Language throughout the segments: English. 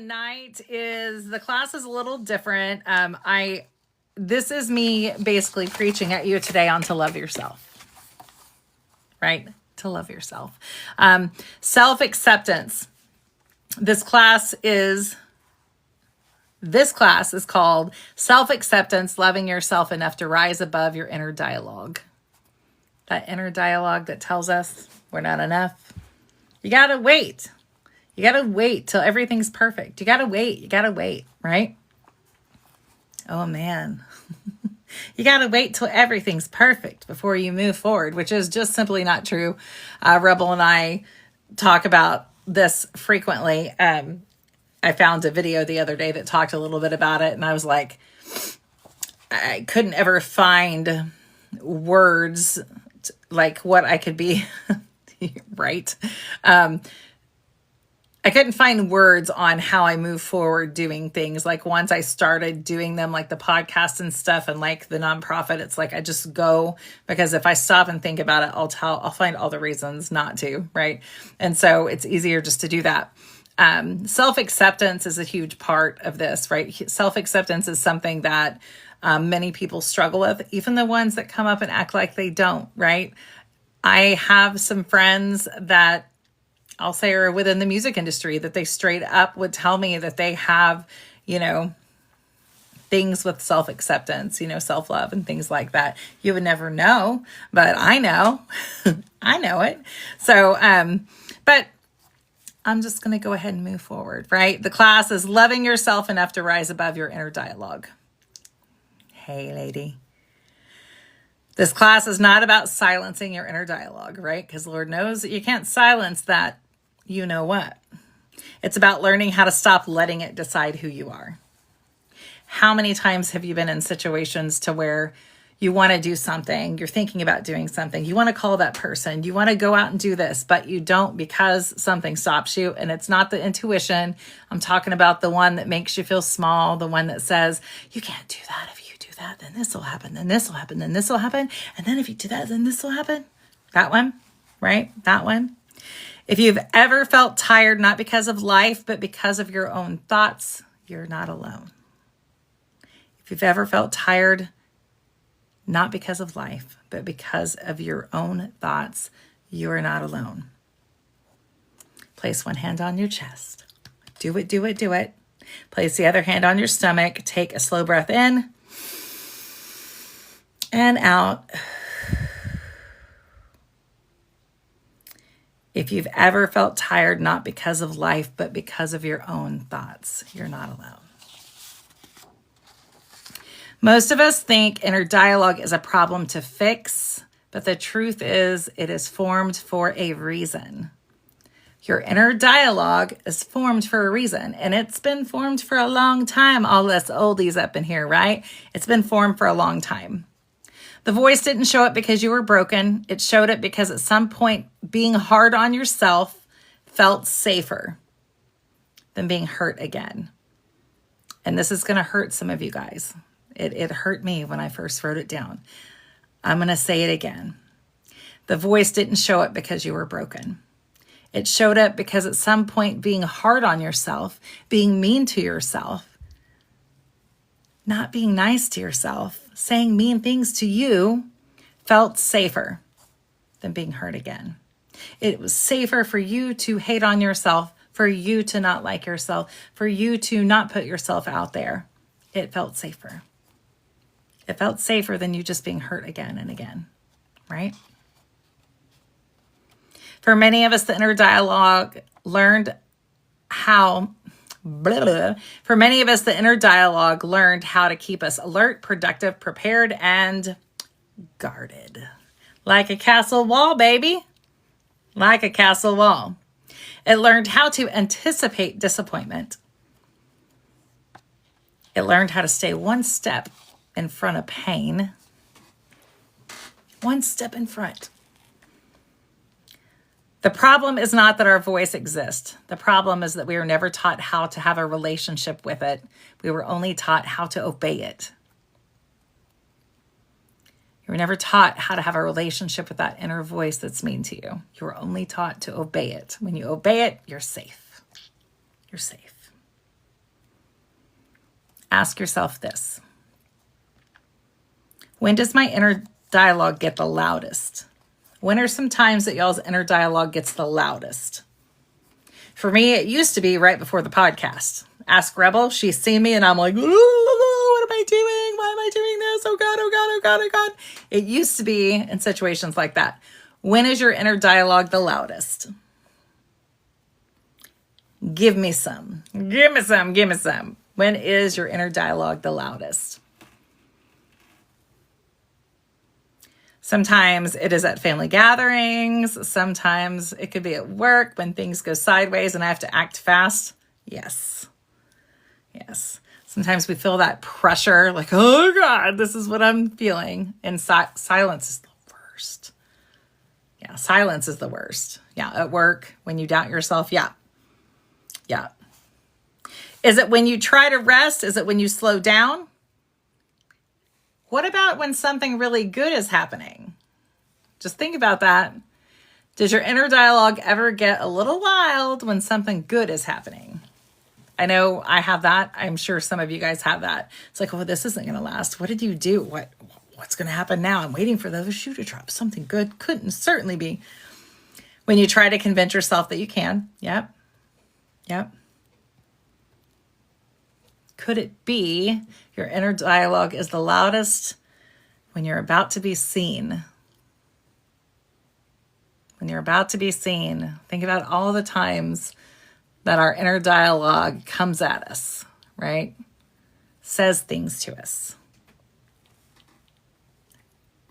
tonight the class is a little different. This is me basically preaching at you today on to love yourself, right? To love yourself. Self-acceptance. This class is called Self-Acceptance, Loving Yourself Enough to Rise Above Your Inner Dialogue. That inner dialogue that tells us we're not enough. You got to wait. You got to wait till everything's perfect. You got to wait, right? Oh man. You got to wait till everything's perfect before you move forward, which is just simply not true. Rebel and I talk about this frequently. I found a video the other day that talked a little bit about it, and I was like, I couldn't ever find words like what I could be, right? I couldn't find words on how I move forward doing things. Like once I started doing them, like the podcast and stuff and like the nonprofit, it's like I just go, because if I stop and think about it, I'll find all the reasons not to, right? And so it's easier just to do that. Self-acceptance is a huge part of this, right? Self-acceptance is something that many people struggle with, even the ones that come up and act like they don't, right? I have some friends that I'll say are within the music industry that they straight up would tell me that they have, things with self-acceptance, self-love and things like that. You would never know, but I know, I know it. So, but I'm just going to go ahead and move forward, right? The class is Loving Yourself Enough to Rise Above Your Inner Dialogue. Hey, lady. This class is not about silencing your inner dialogue, right? Because Lord knows that you can't silence that, you know what. It's about learning how to stop letting it decide who you are. How many times have you been in situations to where you want to do something, you're thinking about doing something, you want to call that person, you want to go out and do this, but you don't because something stops you, and it's not the intuition. I'm talking about the one that makes you feel small, the one that says, you can't do that. If you do that, then this will happen, then this will happen, then this will happen, and then if you do that, then this will happen. That one, right? That one. If you've ever felt tired, not because of life, but because of your own thoughts, you're not alone. If you've ever felt tired, not because of life, but because of your own thoughts, you are not alone. Place one hand on your chest. Do it, do it, do it. Place the other hand on your stomach. Take a slow breath in and out. If you've ever felt tired, not because of life, but because of your own thoughts, you're not alone. Most of us think inner dialogue is a problem to fix, but the truth is it is formed for a reason. Your inner dialogue is formed for a reason, and it's been formed for a long time. All us oldies up in here, right? It's been formed for a long time. The voice didn't show up because you were broken. It showed up because at some point being hard on yourself felt safer than being hurt again. And this is going to hurt some of you guys. It hurt me when I first wrote it down. I'm going to say it again. The voice didn't show up because you were broken. It showed up because at some point being hard on yourself, being mean to yourself, not being nice to yourself, saying mean things to you felt safer than being hurt again. It was safer for you to hate on yourself, for you to not like yourself, for you to not put yourself out there. It felt safer. It felt safer than you just being hurt again and again, right? For many of us, the inner dialogue learned how to keep us alert, productive, prepared, and guarded. Like a castle wall, baby. Like a castle wall. It learned how to anticipate disappointment. It learned how to stay one step in front of pain. One step in front. The problem is not that our voice exists. The problem is that we were never taught how to have a relationship with it. We were only taught how to obey it. You were never taught how to have a relationship with that inner voice that's mean to you. You were only taught to obey it. When you obey it, you're safe. You're safe. Ask yourself this. When does my inner dialogue get the loudest? When are some times that y'all's inner dialogue gets the loudest? For me, it used to be right before the podcast. Ask Rebel, she's seen me and I'm like, what am I doing? Why am I doing this? Oh God, oh God, oh God, oh God. It used to be in situations like that. When is your inner dialogue the loudest? Give me some. Give me some. Give me some. When is your inner dialogue the loudest? Sometimes it is at family gatherings. Sometimes it could be at work when things go sideways and I have to act fast. Yes. Yes. Sometimes we feel that pressure, like, oh God, this is what I'm feeling. And silence is the worst. Yeah, silence is the worst. Yeah, at work, when you doubt yourself. Yeah. Yeah. Is it when you try to rest? Is it when you slow down? What about when something really good is happening? Just think about that. Does your inner dialogue ever get a little wild when something good is happening? I know I have that. I'm sure some of you guys have that. It's like, oh, this isn't going to last. What did you do? What's going to happen now? I'm waiting for the shoe to drop. Something good couldn't certainly be. When you try to convince yourself that you can. Yep. Yep. Could it be your inner dialogue is the loudest when you're about to be seen? When you're about to be seen, think about all the times that our inner dialogue comes at us, right? Says things to us.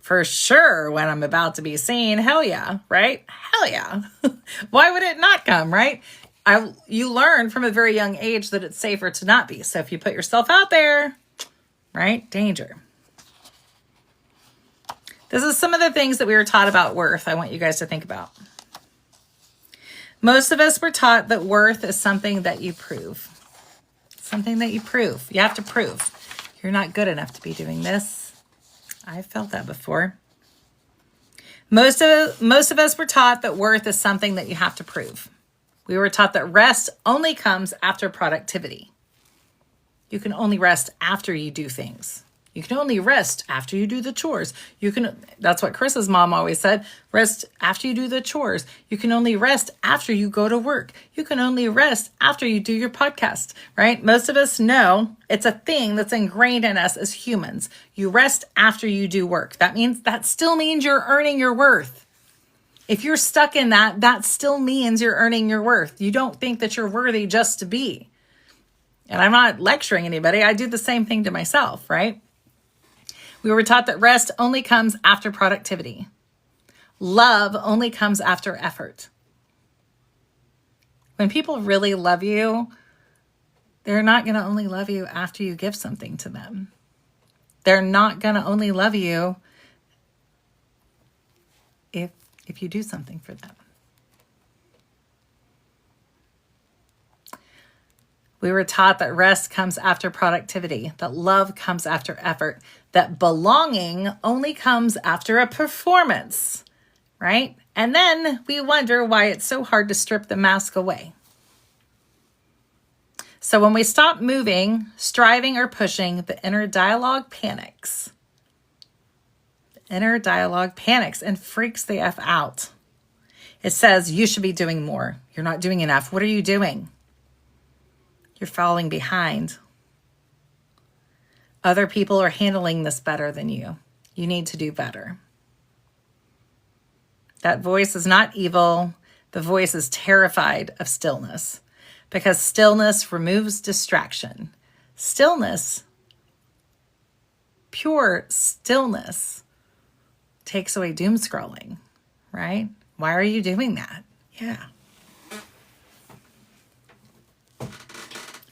For sure, when I'm about to be seen, hell yeah, right? Hell yeah. Why would it not come, right? You learn from a very young age that it's safer to not be. So if you put yourself out there, right? Danger. This is some of the things that we were taught about worth I want you guys to think about. Most of us were taught that worth is something that you prove. Something that you prove. You have to prove. You're not good enough to be doing this. I've felt that before. Most of us were taught that worth is something that you have to prove. We were taught that rest only comes after productivity. You can only rest after you do things. You can only rest after you do the chores. That's what Chris's mom always said, rest after you do the chores. You can only rest after you go to work. You can only rest after you do your podcast, right? Most of us know it's a thing that's ingrained in us as humans. You rest after you do work. That still means you're earning your worth. If you're stuck in that still means you're earning your worth. You don't think that you're worthy just to be. And I'm not lecturing anybody. I do the same thing to myself, right? We were taught that rest only comes after productivity. Love only comes after effort. When people really love you, they're not going to only love you after you give something to them. They're not going to only love you if you do something for them. We were taught that rest comes after productivity, that love comes after effort, that belonging only comes after a performance, right? And then we wonder why it's so hard to strip the mask away. So when we stop moving, striving, or pushing, the inner dialogue panics. The inner dialogue panics and freaks the F out. It says, you should be doing more. You're not doing enough. What are you doing? You're falling behind. Other people are handling this better than you. You need to do better. That voice is not evil. The voice is terrified of stillness because stillness removes distraction. Stillness, pure stillness, takes away doom scrolling, right? Why are you doing that? Yeah.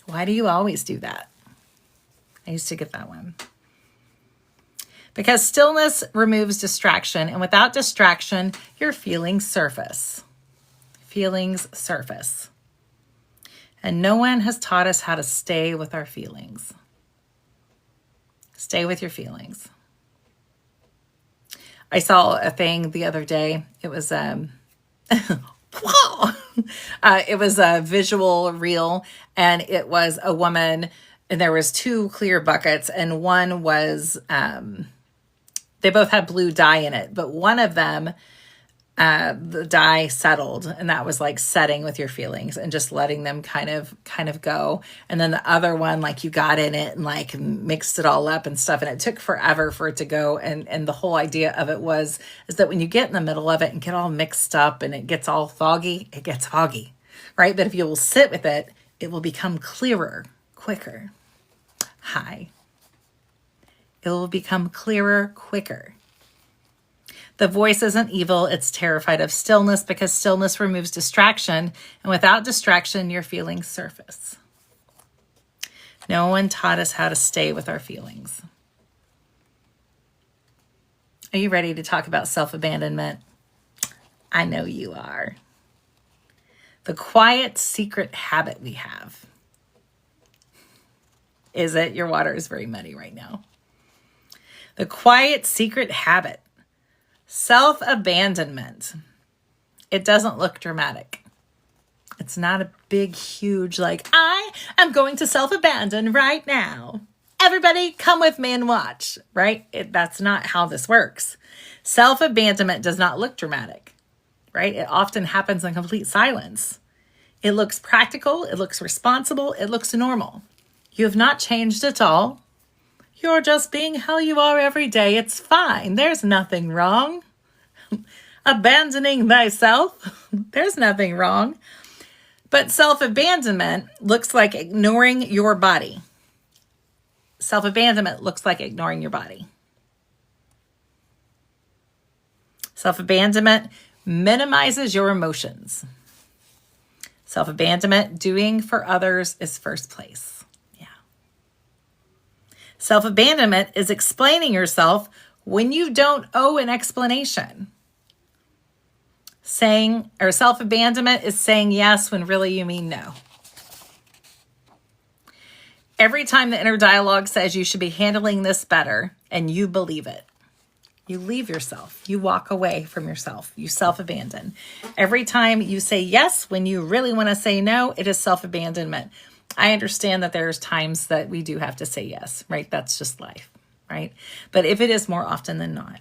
Why do you always do that? I used to get that one. Because stillness removes distraction, and without distraction, your feelings surface. Feelings surface. And no one has taught us how to stay with our feelings. Stay with your feelings. I saw a thing the other day. It was it was a visual reel, and it was a woman and there was two clear buckets, and one was, they both had blue dye in it, but one of them, the dye settled, and that was like setting with your feelings and just letting them kind of go. And then the other one, like you got in it and like mixed it all up and stuff, and it took forever for it to go. And the whole idea of it is that when you get in the middle of it and get all mixed up and it gets all foggy, it gets foggy, right? But if you will sit with it, it will become clearer quicker. Hi. It will become clearer quicker. The voice isn't evil, it's terrified of stillness, because stillness removes distraction, and without distraction, your feelings surface. No one taught us how to stay with our feelings. Are you ready to talk about self-abandonment? I know you are. The quiet, secret habit we have. Is it? Your water is very muddy right now. The quiet, secret habit. Self-abandonment. It doesn't look dramatic. It's not a big, huge, like, I am going to self-abandon right now. Everybody come with me and watch, right? That's not how this works. Self-abandonment does not look dramatic, right? It often happens in complete silence. It looks practical. It looks responsible. It looks normal. You have not changed at all. You're just being how you are every day. It's fine. There's nothing wrong. Abandoning thyself. There's nothing wrong. But self-abandonment looks like ignoring your body. Self-abandonment looks like ignoring your body. Self-abandonment minimizes your emotions. Self-abandonment, doing for others, is first place. Self-abandonment is explaining yourself when you don't owe an explanation. Self-abandonment is saying yes when really you mean no. Every time the inner dialogue says you should be handling this better and you believe it, you leave yourself. You walk away from yourself. You self-abandon. Every time you say yes when you really want to say no, it is self-abandonment. I understand that there's times that we do have to say yes, right? That's just life, right? But if it is more often than not,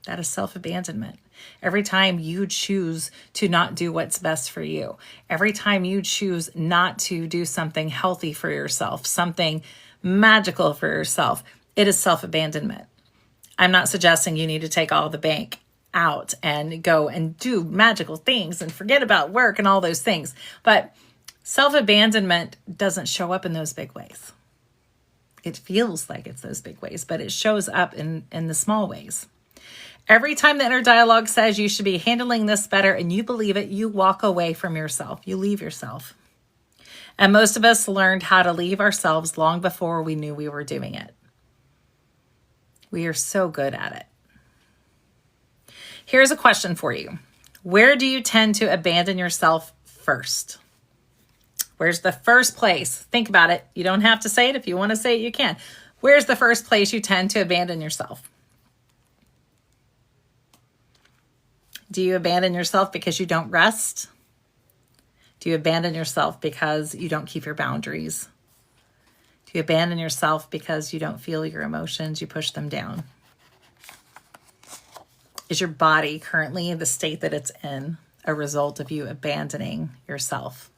that is self-abandonment. Every time you choose to not do what's best for you, every time you choose not to do something healthy for yourself, something magical for yourself, it is self-abandonment. I'm not suggesting you need to take all the bank out and go and do magical things and forget about work and all those things. But self-abandonment doesn't show up in those big ways. It feels like it's those big ways, but it shows up in the small ways. Every time the inner dialogue says you should be handling this better and you believe it, you walk away from yourself. You leave yourself. And most of us learned how to leave ourselves long before we knew we were doing it. We are so good at it. Here's a question for you. Where do you tend to abandon yourself first? Where's the first place? Think about it. You don't have to say it. If you want to say it, you can. Where's the first place you tend to abandon yourself? Do you abandon yourself because you don't rest? Do you abandon yourself because you don't keep your boundaries? Do you abandon yourself because you don't feel your emotions? You push them down? Is your body currently the state that it's in a result of you abandoning yourself?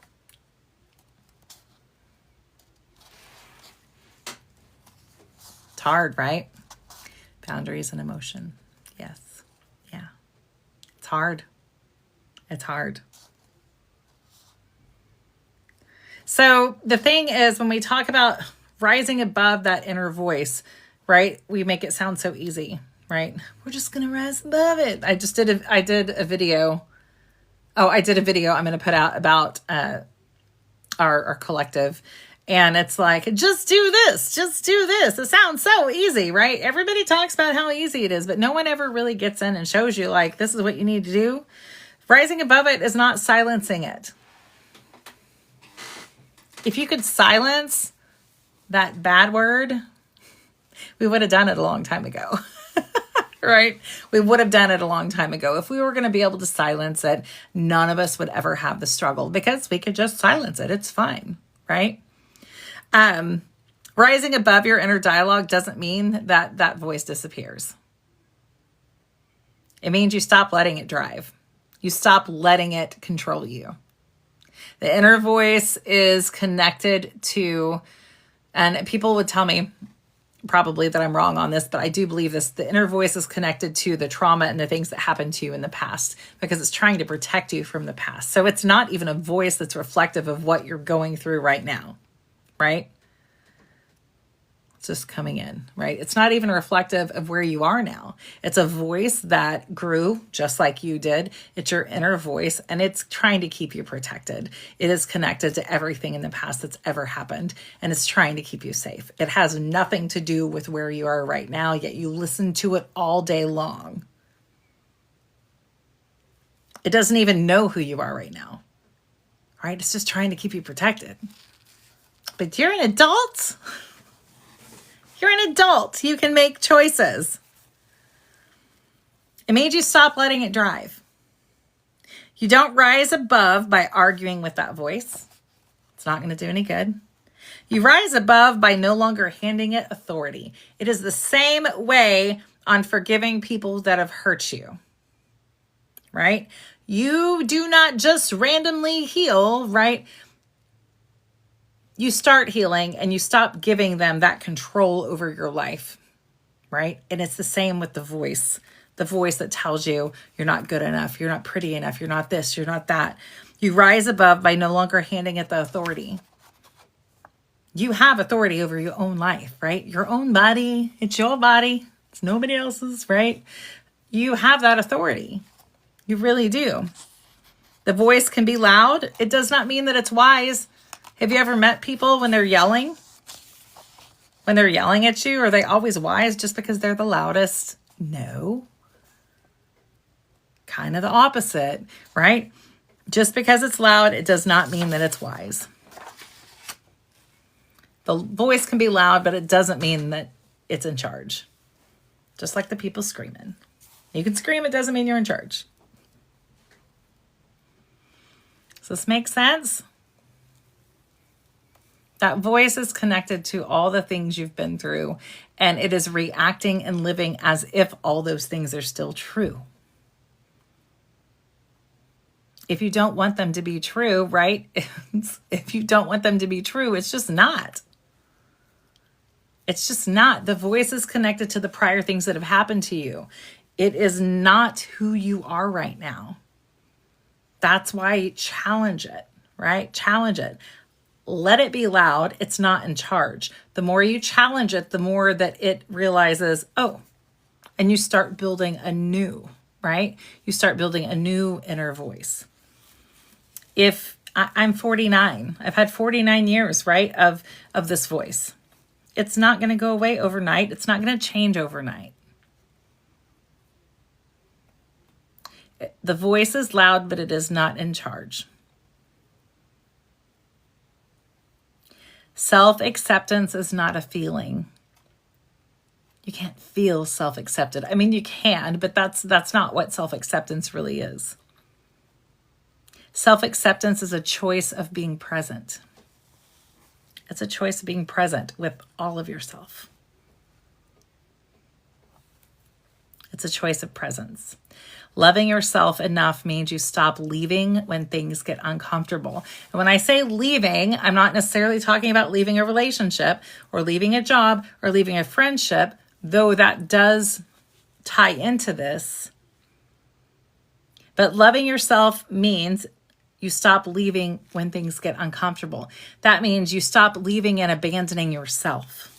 It's hard, right? Boundaries and emotion. Yes. Yeah. It's hard. It's hard. So the thing is, when we talk about rising above that inner voice, right? We make it sound so easy, right? We're just going to rise above it. I did a video. I'm going to put out about our collective. And it's like, just do this, just do this. It sounds so easy, right? Everybody talks about how easy it is, but no one ever really gets in and shows you, like, this is what you need to do. Rising above it is not silencing it. If you could silence that bad word, we would have done it a long time ago, right? We would have done it a long time ago. If we were going to be able to silence it, none of us would ever have the struggle because we could just silence it. It's fine, right? Rising above your inner dialogue doesn't mean that that voice disappears. It means you stop letting it drive. You stop letting it control you. The inner voice is connected to, and people would tell me probably that I'm wrong on this, but I do believe this. The inner voice is connected to the trauma and the things that happened to you in the past because it's trying to protect you from the past. So it's not even a voice that's reflective of what you're going through right now, right? It's just coming in, right? It's not even reflective of where you are now. It's a voice that grew just like you did. It's your inner voice, and it's trying to keep you protected. It is connected to everything in the past that's ever happened, and it's trying to keep you safe. It has nothing to do with where you are right now, yet you listen to it all day long. It doesn't even know who you are right now, right? It's just trying to keep you protected. But you're an adult. You're an adult. You can make choices. It made you stop letting it drive. You don't rise above by arguing with that voice. It's not going to do any good. You rise above by no longer handing it authority. It is the same way on forgiving people that have hurt you, right? You do not just randomly heal, right? You start healing and you stop giving them that control over your life, right? And it's the same with the voice that tells you you're not good enough, you're not pretty enough, you're not this, you're not that. You rise above by no longer handing it the authority. You have authority over your own life, right? Your own body, it's your body, it's nobody else's, right? You have that authority. You really do. The voice can be loud. It does not mean that it's wise. Have you ever met people when they're yelling? When they're yelling at you, are they always wise just because they're the loudest? No. Kind of the opposite, right? Just because it's loud, it does not mean that it's wise. The voice can be loud, but it doesn't mean that it's in charge. Just like the people screaming. You can scream, it doesn't mean you're in charge. Does this make sense? That voice is connected to all the things you've been through, and it is reacting and living as if all those things are still true. If you don't want them to be true, right? If you don't want them to be true, it's just not. It's just not. The voice is connected to the prior things that have happened to you. It is not who you are right now. That's why you challenge it, right? Challenge it. Let it be loud. It's not in charge. The more you challenge it, the more that it realizes, oh, and you start building anew, right? You start building a new inner voice. If I'm 49, I've had 49 years, right, of this voice. It's not going to go away overnight. It's not going to change overnight. The voice is loud, but it is not in charge. Self-acceptance is not a feeling. You can't feel self-accepted. I mean, you can, but that's not what self-acceptance really is. Self-acceptance is a choice of being present. It's a choice of being present with all of yourself. It's a choice of presence. Loving yourself enough means you stop leaving when things get uncomfortable. And when I say leaving, I'm not necessarily talking about leaving a relationship or leaving a job or leaving a friendship, though that does tie into this. But loving yourself means you stop leaving when things get uncomfortable. That means you stop leaving and abandoning yourself.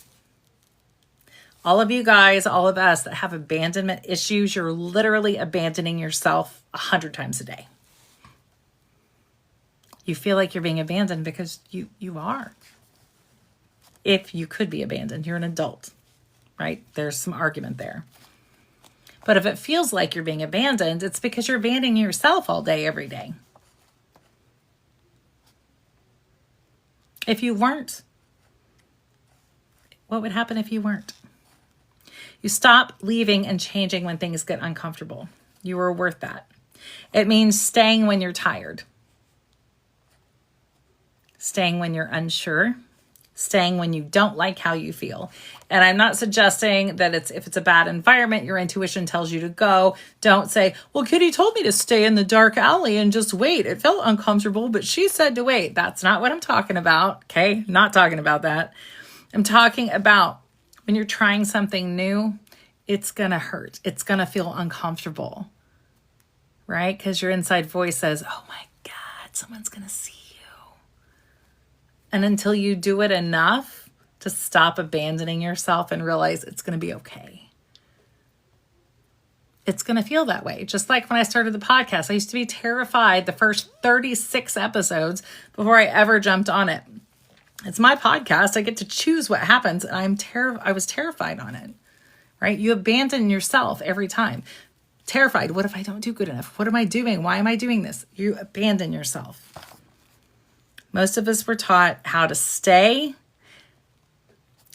All of you guys, all of us that have abandonment issues, you're literally abandoning yourself 100 times a day. You feel like you're being abandoned because you are. If you could be abandoned, you're an adult, right? There's some argument there. But if it feels like you're being abandoned, it's because you're abandoning yourself all day, every day. If you weren't, what would happen if you weren't? You stop leaving and changing when things get uncomfortable. You are worth that. It means staying when you're tired. Staying when you're unsure. staying when you don't like how you feel. And I'm not suggesting that if it's a bad environment, your intuition tells you to go. Don't say, well, Kitty told me to stay in the dark alley and just wait. It felt uncomfortable, but she said to wait. That's not what I'm talking about. Okay. Not talking about that. I'm talking about when you're trying something new, it's going to hurt. It's going to feel uncomfortable, right? Because your inside voice says, oh my God, someone's going to see you. And until you do it enough to stop abandoning yourself and realize it's going to be okay, it's going to feel that way. Just like when I started the podcast, I used to be terrified the first 36 episodes before I ever jumped on it. It's my podcast. I get to choose what happens. And I was terrified on it, right? You abandon yourself every time. Terrified. What if I don't do good enough? What am I doing? Why am I doing this? You abandon yourself. Most of us were taught how to stay.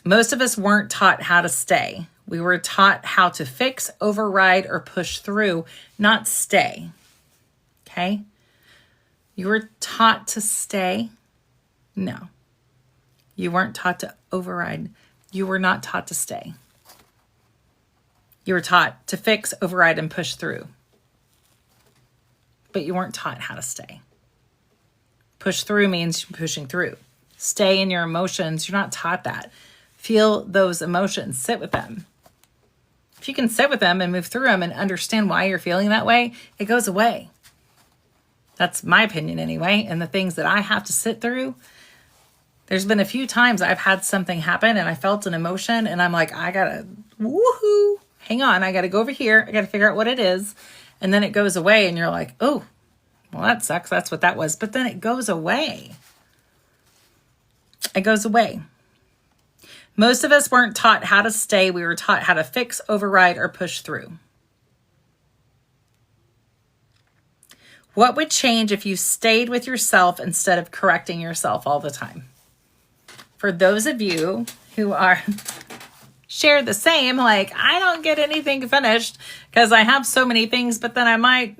Most of us weren't taught how to stay. We were taught how to fix, override, or push through, not stay. Okay? You were taught to stay? No. You weren't taught to override. You were not taught to stay. You were taught to fix, override, and push through. But you weren't taught how to stay. Push through means pushing through. Stay in your emotions. You're not taught that. Feel those emotions. Sit with them. If you can sit with them and move through them and understand why you're feeling that way, it goes away. That's my opinion anyway. And the things that I have to sit through, there's been a few times I've had something happen and I felt an emotion and I'm like, I gotta, woohoo, hang on. I gotta go over here. I gotta figure out what it is. And then it goes away and you're like, oh, well, that sucks. That's what that was. But then it goes away. It goes away. Most of us weren't taught how to stay. We were taught how to fix, override, or push through. What would change if you stayed with yourself instead of correcting yourself all the time? For those of you who are share the same, like, I don't get anything finished because I have so many things, but then I might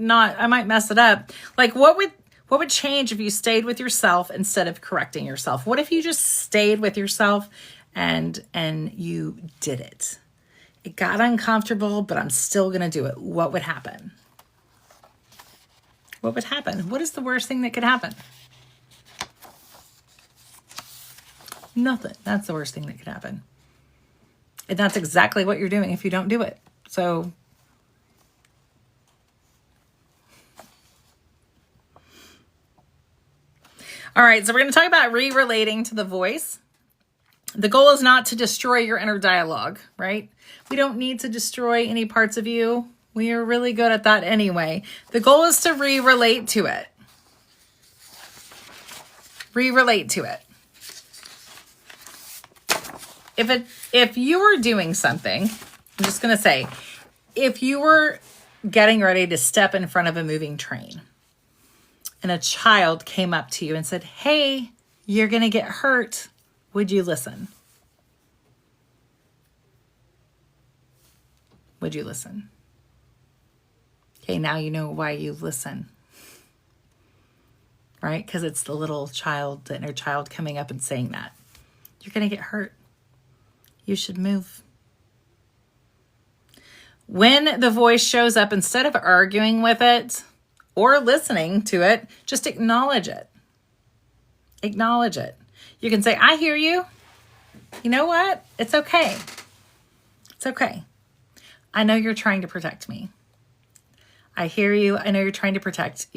mess it up. Like, what would change if you stayed with yourself instead of correcting yourself? What if you just stayed with yourself and you did it? It got uncomfortable, but I'm still going to do it. What would happen? What would happen? What is the worst thing that could happen? Nothing. That's the worst thing that could happen. And that's exactly what you're doing if you don't do it. So all right, so we're going to talk about re-relating to the voice. The goal is not to destroy your inner dialogue, right? We don't need to destroy any parts of you. We are really good at that anyway. The goal is to re-relate to it. Re-relate to it. If you were doing something, I'm just going to say, if you were getting ready to step in front of a moving train and a child came up to you and said, hey, you're going to get hurt, would you listen? Would you listen? Okay, now you know why you listen. Right? Because it's the little child, the inner child coming up and saying that. You're going to get hurt. You should move. When the voice shows up, instead of arguing with it or listening to it, just acknowledge it. Acknowledge it. You can say, I hear you. You know what? It's okay. It's okay. I know you're trying to protect me. I hear you. I know you're trying to protect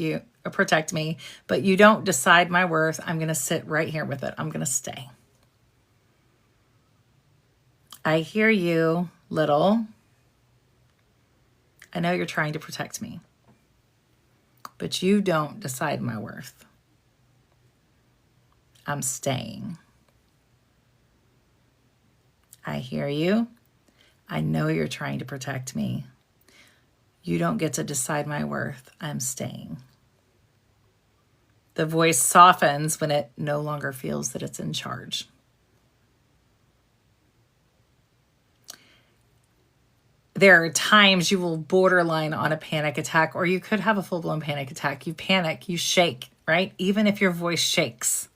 me, but you don't decide my worth. I'm going to sit right here with it. I'm going to stay. I hear you, little. I know you're trying to protect me, but you don't decide my worth. I'm staying. I hear you. I know you're trying to protect me. You don't get to decide my worth. I'm staying. The voice softens when it no longer feels that it's in charge. There are times you will borderline on a panic attack, or you could have a full-blown panic attack. You panic, you shake, right? Even if your voice shakes.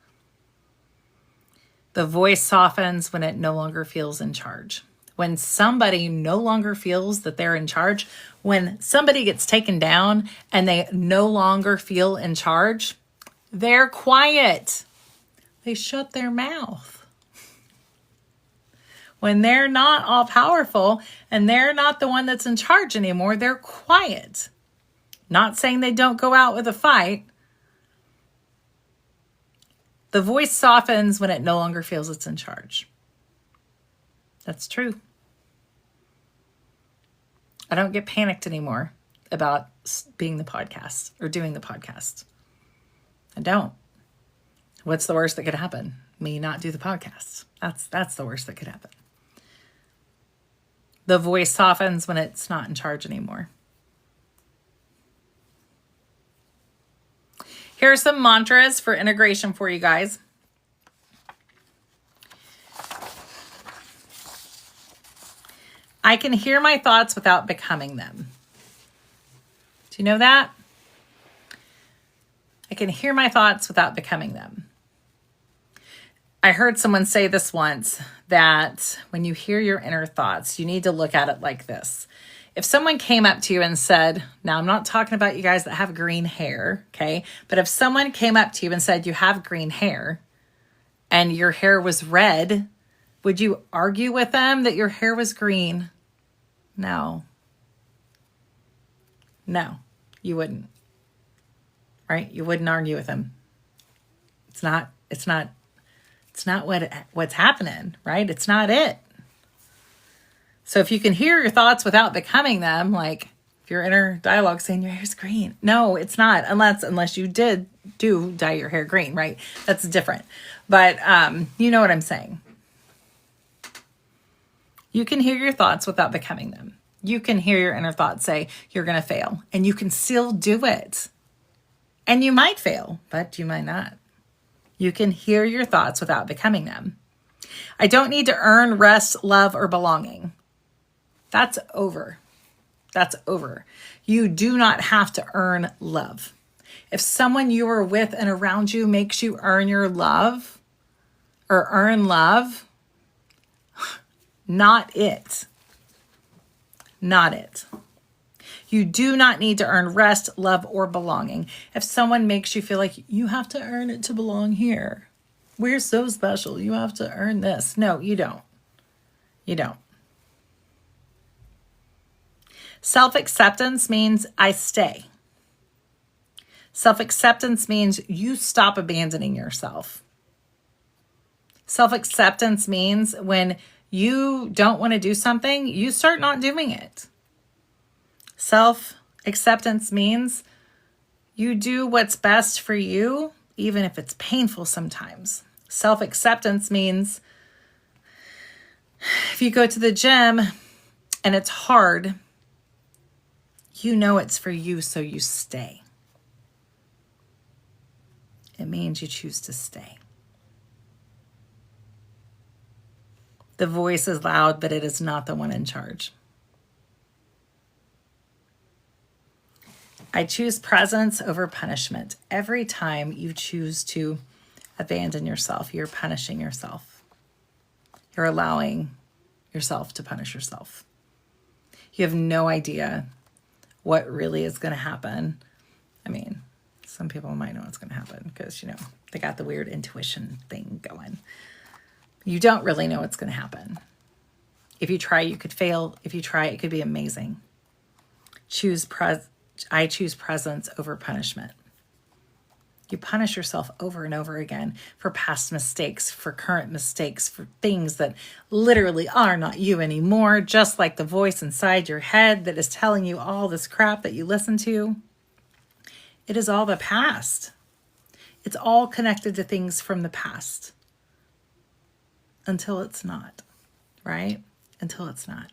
The voice softens when it no longer feels in charge. When somebody no longer feels that they're in charge, when somebody gets taken down and they no longer feel in charge, they're quiet. They shut their mouth. When they're not all powerful and they're not the one that's in charge anymore, they're quiet. Not saying they don't go out with a fight. The voice softens when it no longer feels it's in charge. That's true. I don't get panicked anymore about being the podcast or doing the podcast. I don't. What's the worst that could happen? Me not do the podcast. That's the worst that could happen. The voice softens when it's not in charge anymore. Here are some mantras for integration for you guys. I can hear my thoughts without becoming them. Do you know that? I can hear my thoughts without becoming them. I heard someone say this once, that when you hear your inner thoughts, you need to look at it like this. If someone came up to you and said, now I'm not talking about you guys that have green hair, okay? But if someone came up to you and said you have green hair and your hair was red, would you argue with them that your hair was green? No. No, you wouldn't. Right? You wouldn't argue with them. It's not what's happening, right? It's not it. So if you can hear your thoughts without becoming them, like if your inner dialogue saying your hair's green, no, it's not, unless you do dye your hair green, right? That's different. But you know what I'm saying. You can hear your thoughts without becoming them. You can hear your inner thoughts say you're going to fail, and you can still do it. And you might fail, but you might not. You can hear your thoughts without becoming them. I don't need to earn rest, love, or belonging. That's over. That's over. You do not have to earn love. If someone you are with and around you makes you earn your love or earn love, not it. Not it. You do not need to earn rest, love, or belonging. If someone makes you feel like you have to earn it to belong here, we're so special, you have to earn this. No, you don't. You don't. Self-acceptance means I stay. Self-acceptance means you stop abandoning yourself. Self-acceptance means when you don't want to do something, you start not doing it. Self-acceptance means you do what's best for you, even if it's painful sometimes. Self-acceptance means if you go to the gym and it's hard, you know it's for you, so you stay. It means you choose to stay. The voice is loud, but it is not the one in charge. I choose presence over punishment. Every time you choose to abandon yourself, you're punishing yourself. You're allowing yourself to punish yourself. You have no idea what really is going to happen. I mean, some people might know what's going to happen because, they got the weird intuition thing going. You don't really know what's going to happen. If you try, you could fail. If you try, it could be amazing. I choose presence over punishment. You punish yourself over and over again for past mistakes, for current mistakes, for things that literally are not you anymore, just like the voice inside your head that is telling you all this crap that you listen to. It is all the past. It's all connected to things from the past. Until it's not, right? Until it's not.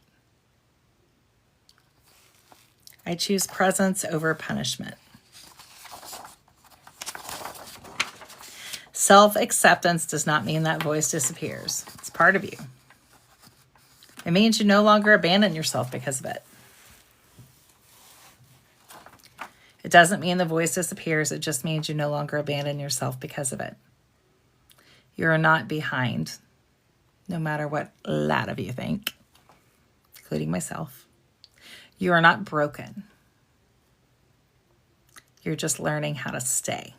I choose presence over punishment. Self-acceptance does not mean that voice disappears. It's part of you. It means you no longer abandon yourself because of it. It doesn't mean the voice disappears. It just means you no longer abandon yourself because of it. You're not behind, no matter what a lot of you think, including myself. You are not broken. You're just learning how to stay.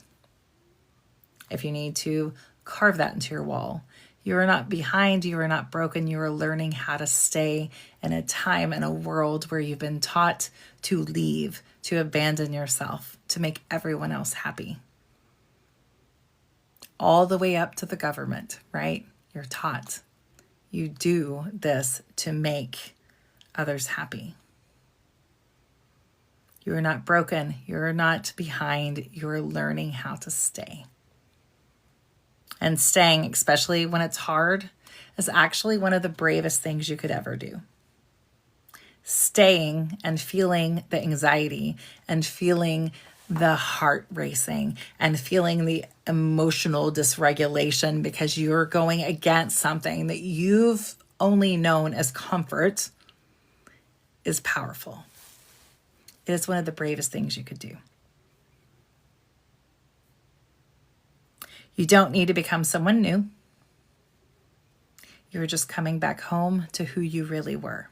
If you need to, carve that into your wall. You are not behind, you are not broken, you are learning how to stay in a time and a world where you've been taught to leave, to abandon yourself, to make everyone else happy. All the way up to the government, right? You're taught. You do this to make others happy. You are not broken, you are not behind, you are learning how to stay. And staying, especially when it's hard, is actually one of the bravest things you could ever do. Staying and feeling the anxiety and feeling the heart racing and feeling the emotional dysregulation because you're going against something that you've only known as comfort is powerful. It is one of the bravest things you could do. You don't need to become someone new. You're just coming back home to who you really were.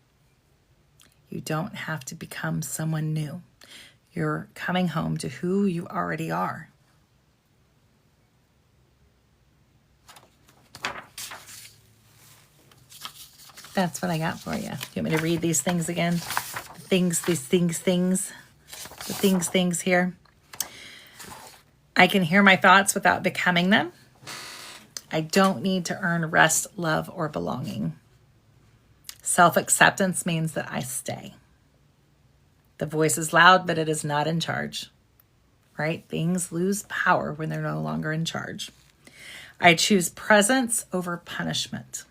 You don't have to become someone new. You're coming home to who you already are. That's what I got for you. Do you want me to read these things again? The things here. I can hear my thoughts without becoming them. I don't need to earn rest, love, or belonging. Self-acceptance means that I stay. The voice is loud, but it is not in charge, right? Things lose power when they're no longer in charge. I choose presence over punishment.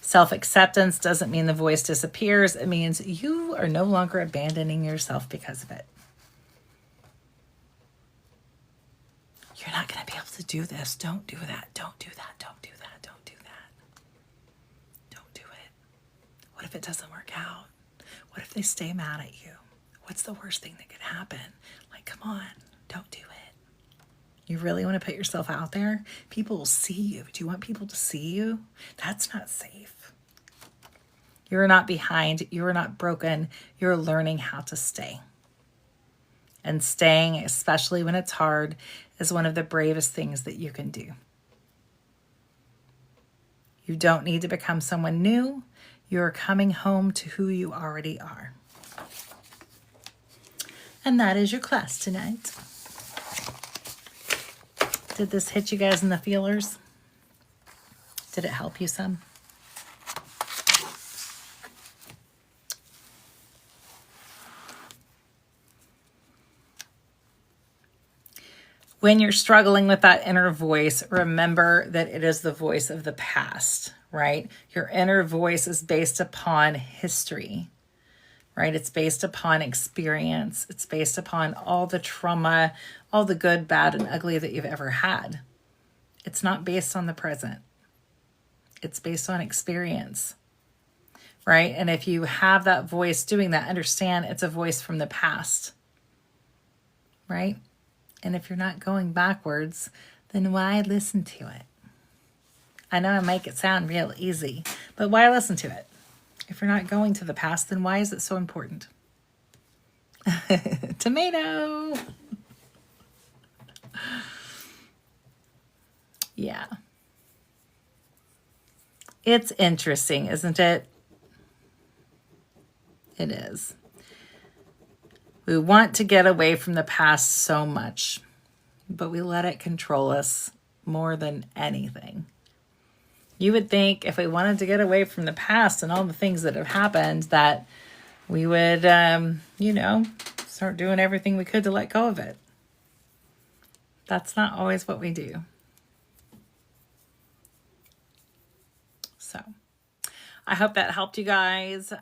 Self-acceptance doesn't mean the voice disappears. It means you are no longer abandoning yourself because of it. You're not going to be able to do this. Don't do that. Don't do that. Don't do that. Don't do that. Don't do it. What if it doesn't work out? What if they stay mad at you? What's the worst thing that could happen? Like, come on, don't do it. You really want to put yourself out there? People will see you. Do you want people to see you? That's not safe. You're not behind. You're not broken. You're learning how to stay. And staying, especially when it's hard, is one of the bravest things that you can do. You don't need to become someone new. You're coming home to who you already are. And that is your class tonight. Did this hit you guys in the feelers? Did it help you some? When you're struggling with that inner voice, remember that it is the voice of the past, right? Your inner voice is based upon history, right? It's based upon experience. It's based upon all the trauma, all the good, bad, and ugly that you've ever had. It's not based on the present. It's based on experience, right? And if you have that voice doing that, understand it's a voice from the past, right? And if you're not going backwards, then why listen to it? I know I make it sound real easy, but why listen to it? If you're not going to the past, then why is it so important? Tomato. Yeah. It's interesting, isn't it? It is. We want to get away from the past so much, but we let it control us more than anything. You would think if we wanted to get away from the past and all the things that have happened that we would, start doing everything we could to let go of it. That's not always what we do. So I hope that helped you guys.